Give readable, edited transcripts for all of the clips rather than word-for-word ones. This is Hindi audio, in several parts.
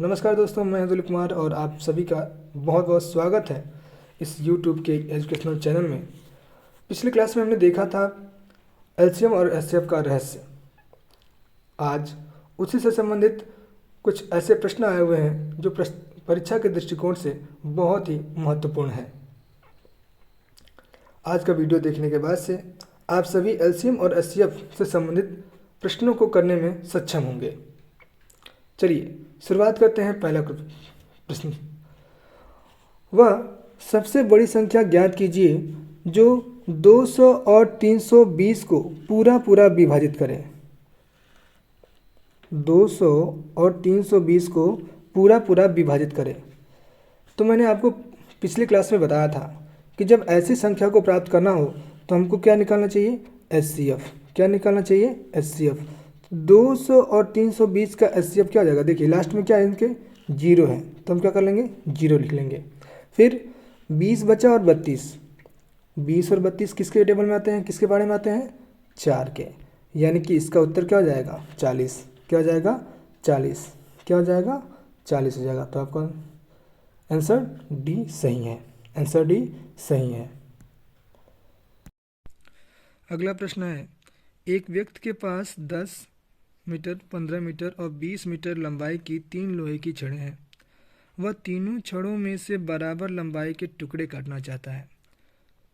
नमस्कार दोस्तों, मैं अतुल कुमार और आप सभी का बहुत बहुत स्वागत है इस YouTube के एजुकेशनल चैनल में। पिछली क्लास में हमने देखा था एलसीएम और एचसीएफ का रहस्य। आज उसी से संबंधित कुछ ऐसे प्रश्न आए हुए हैं जो परीक्षा के दृष्टिकोण से बहुत ही महत्वपूर्ण है। आज का वीडियो देखने के बाद से आप सभी एलसीएम और एचसीएफ से संबंधित प्रश्नों को करने में सक्षम होंगे। चलिए शुरुआत करते हैं। पहला प्रश्न, वह सबसे बड़ी संख्या ज्ञात कीजिए जो 200 और 320 को पूरा पूरा विभाजित करे। 200 और 320 को पूरा पूरा विभाजित करे। तो मैंने आपको पिछली क्लास में बताया था कि जब ऐसी संख्या को प्राप्त करना हो तो हमको क्या निकालना चाहिए, एचसीएफ। क्या निकालना चाहिए, एचसीएफ। 200 और 320 का एचसीएफ क्या हो जाएगा, देखिए लास्ट में क्या है, इनके जीरो है तो हम क्या कर लेंगे, जीरो लिख लेंगे। फिर 20 बचा और 32, 20 और 32 किसके टेबल में आते हैं, किसके बारे में आते हैं, 4 के। यानी कि इसका उत्तर क्या हो जाएगा, 40। क्या हो जाएगा, 40। क्या हो जाएगा, 40 हो जाएगा। तो आपका आंसर डी सही है। आंसर डी सही है। अगला प्रश्न है, एक व्यक्ति के पास 10 मीटर, 15 मीटर और 20 मीटर लंबाई की 3 लोहे की छड़ें हैं। वह तीनों छड़ों में से बराबर लंबाई के टुकड़े काटना चाहता है।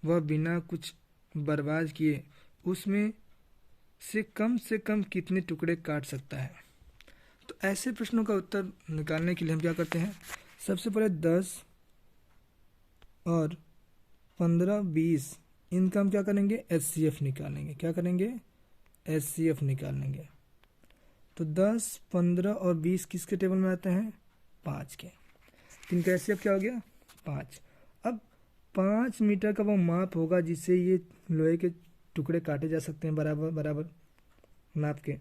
वह बिना कुछ बर्बाद किए उसमें से कम कितने टुकड़े काट सकता है। तो ऐसे प्रश्नों का उत्तर निकालने के लिए हम क्या करते हैं, सबसे पहले 10 और 15, 20 इनका हम क्या करेंगे, एचसीएफ निकालेंगे। क्या करेंगे, एचसीएफ निकालेंगे। तो 10, 15 और 20 किसके टेबल में आते हैं, 5 के। इनका एचसीएफ क्या हो गया, 5। अब 5 मीटर का वो माप होगा जिससे ये लोहे के टुकड़े काटे जा सकते हैं बराबर बराबर नाप के।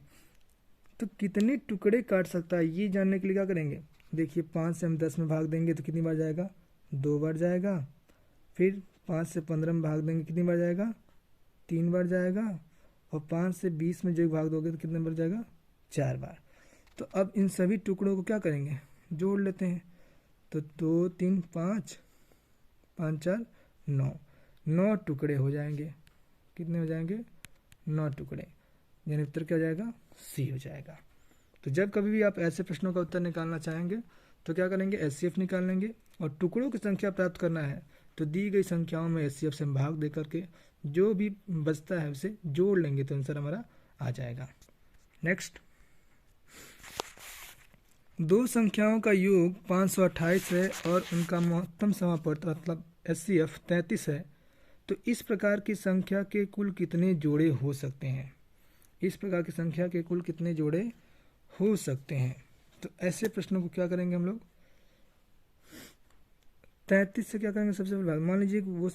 तो कितने टुकड़े काट सकता है ये जानने के लिए क्या करेंगे, देखिए 5 से हम 10 में भाग देंगे तो कितनी बार जाएगा, 2 बार जाएगा। फिर 5 से 15 में भाग देंगे कितनी बार जाएगा, 3 बार जाएगा। और 5 से 20 में जो भाग दोगे तो कितने बार जाएगा, 4 बार। तो अब इन सभी टुकड़ों को क्या करेंगे, जोड़ लेते हैं। तो 2, 3, 5, 5, 4, 9, 9 टुकड़े हो जाएंगे। कितने हो जाएंगे, 9 टुकड़े। यानी उत्तर क्या हो जाएगा, सी हो जाएगा। तो जब कभी भी आप ऐसे प्रश्नों का उत्तर निकालना चाहेंगे तो क्या करेंगे, एचसीएफ निकाल लेंगे। और टुकड़ों की संख्या प्राप्त करना है तो दी गई संख्याओं में एचसीएफ से भाग दे करके जो भी बचता है उसे जोड़ लेंगे तो आंसर हमारा आ जाएगा। नेक्स्ट, दो संख्याओं का योग 528 है और उनका महत्तम समापवर्त मतलब एचसीएफ 33 है। तो इस प्रकार की संख्या के कुल कितने जोड़े हो सकते हैं। इस प्रकार की संख्या के कुल कितने जोड़े हो सकते हैं। तो ऐसे प्रश्नों को क्या करेंगे हम लोग, 33 से क्या करेंगे, सबसे पहले मान लीजिए वो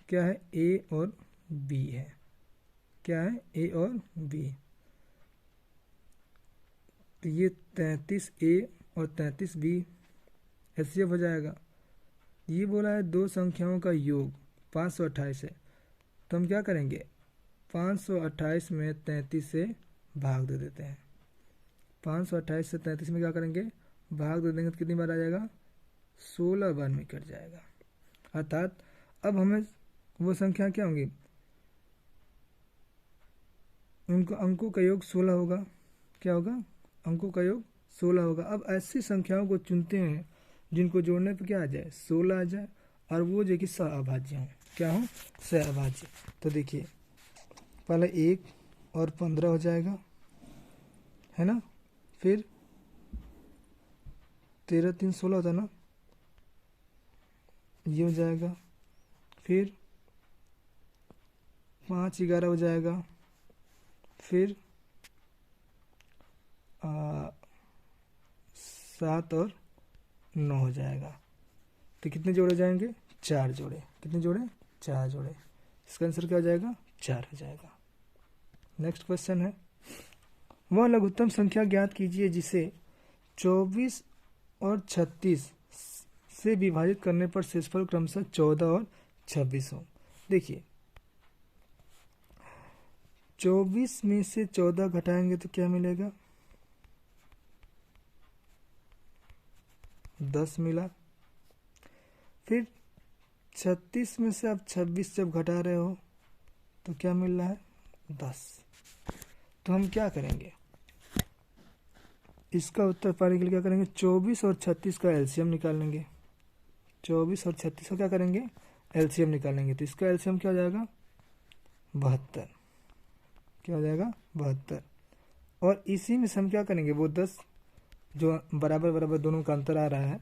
क्या है, ए और बी है। क्या है, ए और बी। तो ये 33A और 33B एचसीएफ हो जाएगा। ये बोला है दो संख्याओं का योग 528 है। तो हम क्या करेंगे, 528 में 33 से भाग दे देते हैं। 528 से 33 में क्या करेंगे, भाग दे देंगे तो कितनी बार आ जाएगा, 16 बार में कट जाएगा। अर्थात अब हमें वो संख्या क्या होंगी, उनको अंकों का योग 16 होगा। क्या होगा, अंकों का योग 16 होगा। अब ऐसी संख्याओं को चुनते हैं जिनको जोड़ने पर क्या आ जाए, 16 आ जाए और वो जो कि सहअभाज्य हों। क्या हो, सहअभाज्य। तो देखिए पहले 1 और 15 हो जाएगा, है ना। फिर 13, 3, 16 होता है ना, ये हो जाएगा। फिर 5, 11 हो जाएगा। फिर 7 और 9 हो जाएगा। तो कितने जोड़े जाएंगे, 4 जोड़े। कितने जोड़े, 4 जोड़े। इसका आंसर क्या हो जाएगा, 4 हो जाएगा। नेक्स्ट क्वेश्चन है, वह लघुत्तम संख्या ज्ञात कीजिए जिसे 24 और 36 से विभाजित करने पर शेषफल क्रमशः 14 और 26 हो। देखिए 24 में से 14 घटाएंगे तो क्या मिलेगा, 10 मिला। फिर 36 में से आप 26 जब घटा रहे हो तो क्या मिल रहा है? 10। तो हम क्या करेंगे, इसका उत्तर पाने के लिए क्या करेंगे, 24 और 36 का एलसीएम निकालेंगे। 24 और 36 का क्या करेंगे, एलसीएम निकालेंगे। तो इसका एलसीएम क्या हो जाएगा, 72। क्या हो जाएगा, 72। और इसी में से हम क्या करेंगे, वो 10 जो बराबर बराबर दोनों का अंतर आ रहा है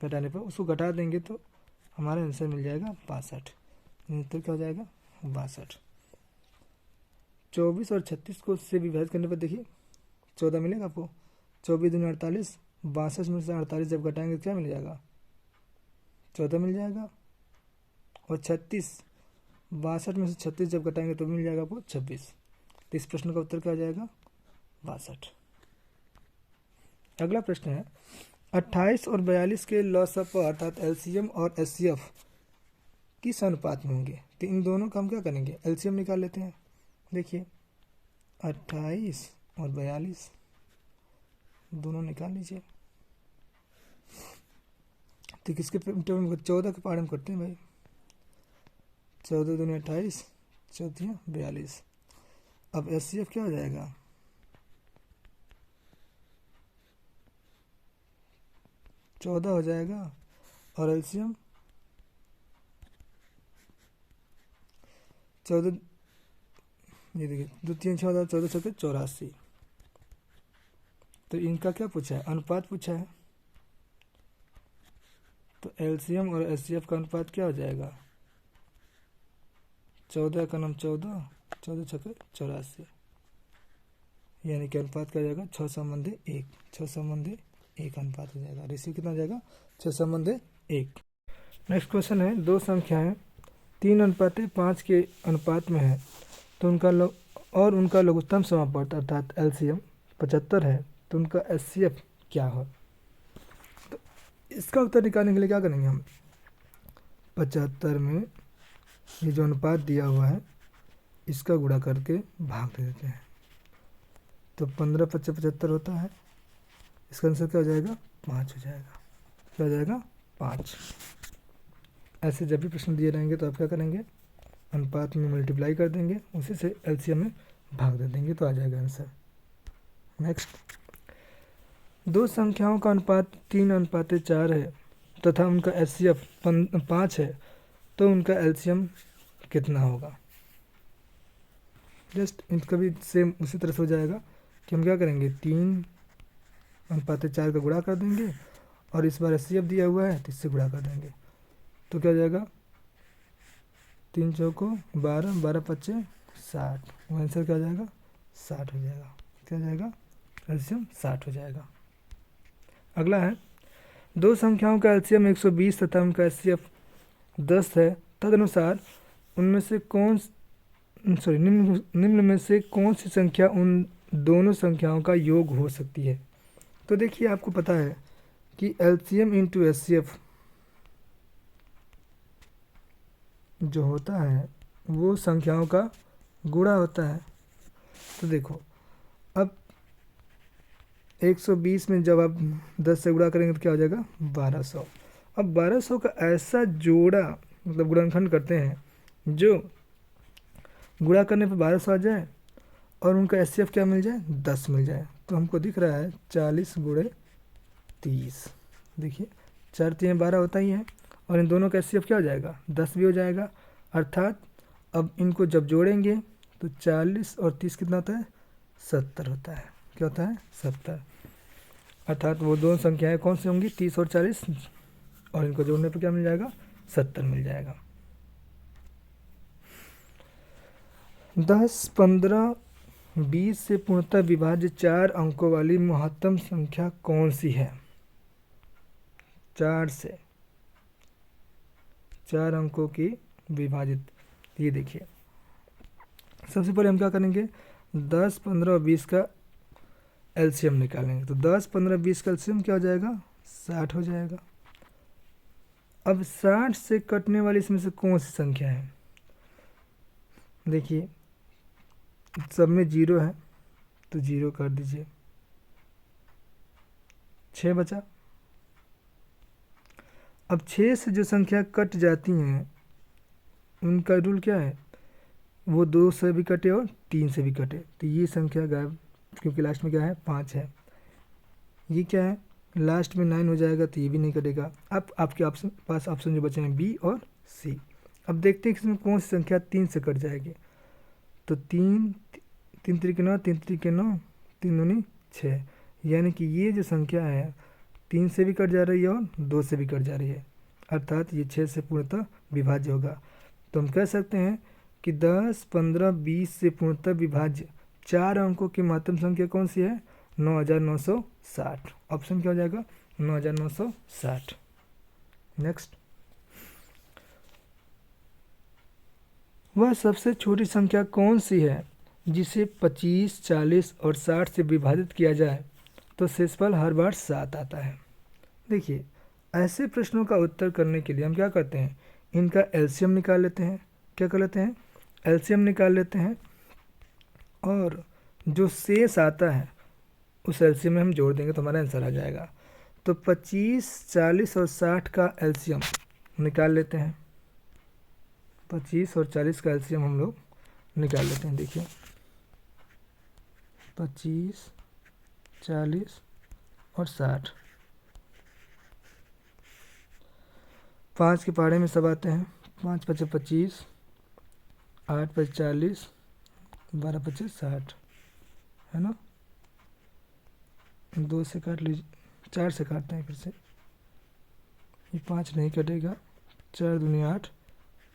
घटाने पर, उसको घटा देंगे तो हमारा आंसर मिल जाएगा 62। तो क्या हो जाएगा, 62। 24 और 36 को उससे विभाजित करने पर देखिए 14 मिलेगा आपको। 24 दूनी 48, 62 में से 48 जब घटाएंगे तो क्या मिल जाएगा, 14 मिल जाएगा। और 36, 62 में से 36 जब घटाएंगे तो मिल जाएगा आपको 26। तो इस प्रश्न का उत्तर क्या हो जाएगा, 62। अगला प्रश्न है 28 और 42 के लॉसअप अर्थात एलसीएम और एचसीएफ किस अनुपात में होंगे। तो इन दोनों का हम क्या करेंगे, एलसीएम निकाल लेते हैं। देखिए 28 और 42 दोनों निकाल लीजिए। तो किसके 14 के पारे में करते हैं भाई। 14 दूनी 28, 14 42। अब एचसीएफ क्या हो जाएगा, 14 हो जाएगा। और एलसीएम 14, ये देखिए 2 3 14, 14 14 84। तो इनका क्या पूछा है, अनुपात पूछा है। तो एलसीएम और एचसीएफ का अनुपात क्या हो जाएगा, 14 का नाम 14, 14 छक्के 84। यानी कि अनुपात क्या हो जाएगा, 6 संबंधी 1, 6 संबंधी 1 अनुपात हो जाएगा। रेशियो कितना हो जाएगा, 6 संबंधी 1। नेक्स्ट क्वेश्चन है, दो संख्याएं 3:5 के अनुपात में है तो उनका लघुत्तम समापवर्त अर्थात एलसीएम 75 है, तो उनका एचसीएफ क्या हो। तो इसका उत्तर निकालने के लिए क्या करेंगे हम, 75 में ये जो अनुपात दिया हुआ है इसका गुणा करके भाग दे देते हैं। तो 15 × 5 = 75 होता है। इसका आंसर क्या हो जाएगा, 5 हो जाएगा। क्या हो जाएगा, 5। ऐसे जब भी प्रश्न दिए रहेंगे तो आप क्या करेंगे, अनुपात में मल्टीप्लाई कर देंगे, उसी से एलसीएम में भाग दे देंगे तो आ जाएगा आंसर। नेक्स्ट, दो संख्याओं का अनुपात 3:4 है तथा उनका एचसीएफ 5 है, तो उनका एलसीएम कितना होगा। जस्ट इनका भी सेम उसी तरह से हो जाएगा कि हम क्या करेंगे, 3:4 का गुणा कर देंगे और इस बार एचसीएफ दिया हुआ है तो इससे गुणा कर देंगे। तो क्या हो जाएगा, 3 चौको 12, 12 पच्चे 60। वो आंसर क्या हो जाएगा, 60 हो जाएगा। क्या हो जाएगा, एलसीएम 60 हो जाएगा। अगला है, दो संख्याओं का एलसीएम 120 तथा उनका एचसीएफ 10 है, तदनुसार उनमें से निम्न में से कौन सी संख्या उन दोनों संख्याओं का योग हो सकती है। तो देखिए आपको पता है कि एलसीएम इंटू एचसीएफ जो होता है वो संख्याओं का गुणा होता है। तो देखो अब 120 में जब आप 10 से गुणा करेंगे तो क्या हो जाएगा, 1200। अब 1200 का ऐसा जोड़ा मतलब गुणनखंड करते हैं जो गुणा करने पर 1200 आ जाए और उनका एचसीएफ क्या मिल जाए, 10 मिल जाए। तो हमको दिख रहा है 40 × 30। देखिए 4 3 12 होता ही है और इन दोनों का एचसीएफ क्या हो जाएगा, 10 भी हो जाएगा। अर्थात अब इनको जब जोड़ेंगे तो 40 और 30 कितना होता है, 70 होता है। क्या होता है, 70। अर्थात वो दोनों संख्याएं कौन सी होंगी, 30 और 40, और इनको जोड़ने पर क्या मिल जाएगा, 70 मिल जाएगा। 10, 15, 20 से पूर्णतः विभाज्य 4 अंकों वाली महत्तम संख्या कौन सी है। 4 से 4 अंकों की विभाजित, ये देखिए सबसे पहले हम क्या करेंगे, 10, 15 और 20 का एलसीएम निकालेंगे। तो 10, 15, 20 का एलसीएम क्या हो जाएगा, 60 हो जाएगा। अब 60 से कटने वाली इसमें से कौन सी संख्या है, देखिए सब में 0 है तो 0 कर दीजिए, 6 बचा। अब 6 से जो संख्या कट जाती हैं उनका रूल क्या है, वो 2 से भी कटे और 3 से भी कटे, तो ये संख्या गायब, क्योंकि लास्ट में क्या है 5 है। ये क्या है, लास्ट में 9 हो जाएगा तो ये भी नहीं कटेगा। अब आपके पास ऑप्शन जो बचे हैं बी और सी। अब देखते हैं कि इसमें कौन सी संख्या 3 से कट जाएगी। तो 3 3 9, 3 3 9, 3 दूनी 6, यानी कि ये जो संख्या है 3 से भी कट जा रही है और 2 से भी कट जा रही है, अर्थात ये 6 से पूर्णतः विभाज्य होगा। तो हम कह सकते हैं कि 10, 15, 20 से पूर्णतः विभाज्य 4 अंकों की महत्तम संख्या कौन सी है, 9960। ऑप्शन क्या हो जाएगा, 9960। नेक्स्ट, वह सबसे छोटी संख्या कौन सी है जिसे 25, 40 और 60 से विभाजित किया जाए तो शेषफल हर बार 7 आता है। देखिए, ऐसे प्रश्नों का उत्तर करने के लिए हम क्या करते हैं, इनका एलसीएम निकाल लेते हैं। क्या कर लेते हैं, एलसीएम निकाल लेते हैं, और जो शेष आता है उस एलसीएम में हम जोड़ देंगे तो हमारा आंसर आ जाएगा। तो 25, 40 और 60 का एलसीएम निकाल लेते हैं। 25 और 40 का एलसीएम हम लोग निकाल लेते हैं। देखिए, 25, 40 और 60, 5 के पहाड़े में सब आते हैं। 5 पचे 25, 8 पचे 40, 12 पचे 60, है ना। 2 से काट लीजिए, 4 से काटते हैं फिर से, ये 5 नहीं कटेगा। 4 दूनी 8,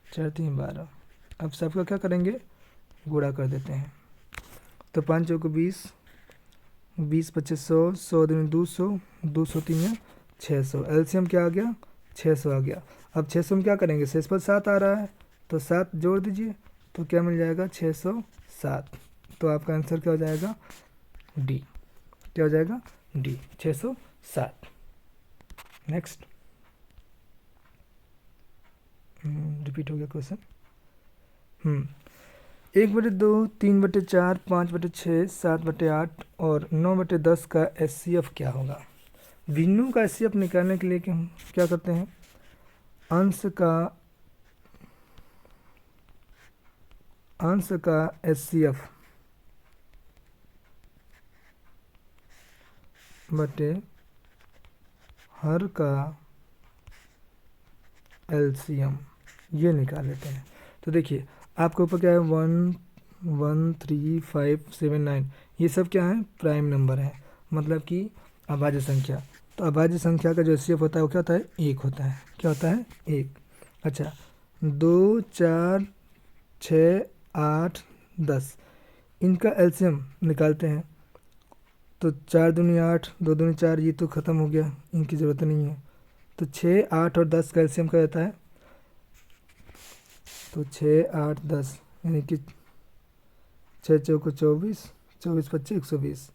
4 3 12। अब सबका क्या करेंगे, गुणा कर देते हैं। तो 5 चौको 20, 20 पचे 100, 100 दूनी 200, 200 3 600। एलसीएम क्या आ गया, 600 आ गया। अब 600 में क्या करेंगे, शेषफल 7 आ रहा है तो 7 जोड़ दीजिए, तो क्या मिल जाएगा 607। तो आपका आंसर क्या हो जाएगा, डी। क्या हो जाएगा, डी, 607। नेक्स्ट, रिपीट हो गया क्वेश्चन। 1/2, 3/4, 5/6, 7/8 और 9/10 का एचसीएफ क्या होगा। भिन्नों का एचसीएफ निकालने के लिए हम क्या करते हैं, अंश का एचसीएफ बटे हर का एलसीएम, ये निकाल लेते हैं। तो देखिए, आपके ऊपर क्या है, 1 1 3 5 7 9, ये सब क्या है, प्राइम नंबर है, मतलब कि अभाज्य संख्या। तो अभाज्य संख्या का जो एचसीएफ होता है वो क्या होता है, 1 होता है। क्या होता है, 1। अच्छा, 2 4 6 8 10, इनका एलसीएम निकालते हैं। तो 4 दूनी 8, 2 दूनी 4, ये तो ख़त्म हो गया, इनकी ज़रूरत नहीं है। तो 6 8 और 10 का एलसीएम क्या रहता है, तो 6 8 10, यानी कि 6 चौको 24, 24 पच्चीस 120,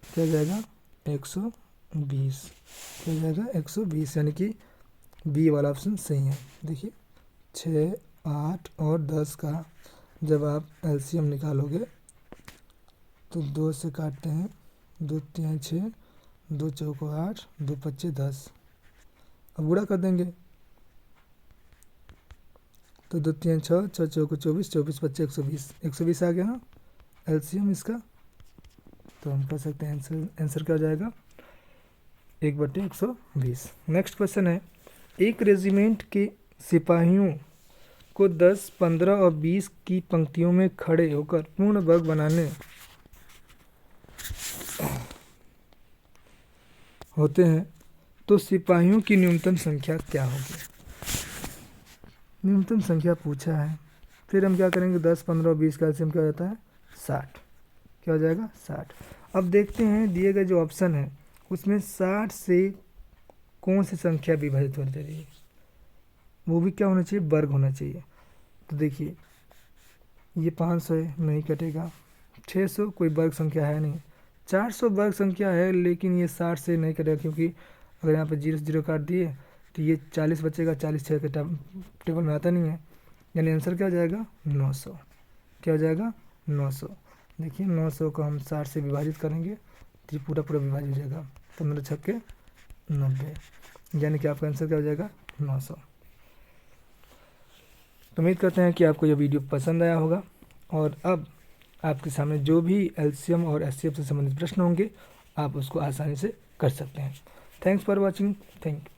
क्या जाएगा 120। क्या जाएगा 120, यानी कि बी वाला ऑप्शन सही है। देखिए, 6 8 और 10 का जब आप एलसीएम निकालोगे तो 2 से काटते हैं, 2 3 6, 2 चौको 8, 2 पच्चे 10। अब गुणा कर देंगे, तो 2 3 6, 6 चौको 24, 24 पच्चे 120, 120 आ गया ना एलसीएम इसका। तो हम कह सकते हैं आंसर क्या हो जाएगा, 1/120। नेक्स्ट क्वेश्चन है, एक रेजिमेंट के सिपाहियों को 10, 15 और 20 की पंक्तियों में खड़े होकर पूर्ण वर्ग बनाने होते हैं तो सिपाहियों की न्यूनतम संख्या क्या होगी। न्यूनतम संख्या पूछा है, फिर हम क्या करेंगे, 10, 15 और 20 का एलसीएम क्या होता है, 60। क्या हो जाएगा, 60। अब देखते हैं दिए गए जो ऑप्शन है उसमें 60 से कौन सी संख्या विभाजित होनी चाहिए, वो भी क्या होना चाहिए, वर्ग होना चाहिए। तो देखिए, ये 500 है, नहीं कटेगा। 600 कोई वर्ग संख्या है नहीं। 400 वर्ग संख्या है, लेकिन ये 60 से नहीं कटेगा, क्योंकि अगर यहाँ पे 0 0 काट दिए तो ये 40 बचेगा, 40 6 के टेबल में आता नहीं है, यानी आंसर क्या हो जाएगा, 900। क्या हो जाएगा, 900। देखिए, 900 को हम 60 से विभाजित करेंगे तो ये पूरा विभाजित हो जाएगा, 15 छक्के 90। यानी कि आपका आंसर क्या हो जाएगा 900। तो उम्मीद करते हैं कि आपको यह वीडियो पसंद आया होगा, और अब आपके सामने जो भी एलसीएम और एचसीएफ से संबंधित प्रश्न होंगे आप उसको आसानी से कर सकते हैं। Thanks for watching. Thank you.